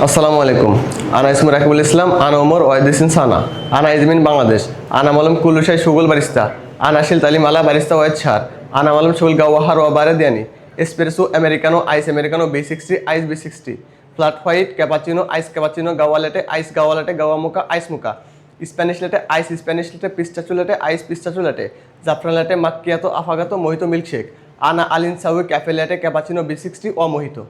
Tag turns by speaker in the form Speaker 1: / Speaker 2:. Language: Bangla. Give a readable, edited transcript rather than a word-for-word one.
Speaker 1: আসসালামু আলাইকুম। আনা ইসমু রাকিবুল ইসলাম, আনা ওমর ওয়াইদিসিন সানা, আনা ইজমিন বাংলাদেশ, আনা মালুম কুলুশাই সুগুল বারিস্তা, আনা শিল তালিম আলা বারিস্তা ওয়াইদ ছাড়, আনা মালুম সুগুল গাওয়াহার ওয়া বারে দিয়ানি, এসপ্রেসো আমেরিকানো B60 আইস B60, ফ্ল্যাট হোয়াইট ক্যাপাচিনো গাওয়া লেটে গাওয়া মুকা আইস মুকা, স্প্যানিশ লেটে পিস্তাচু লেটে জাফরান লেটে মাক্কিয়াতো আফাগাতো মোহিতো মিল্কশেক, আনা আলিন সাউই ক্যাফে লেটে ক্যাপাচিনো B60 ও মোহিতো।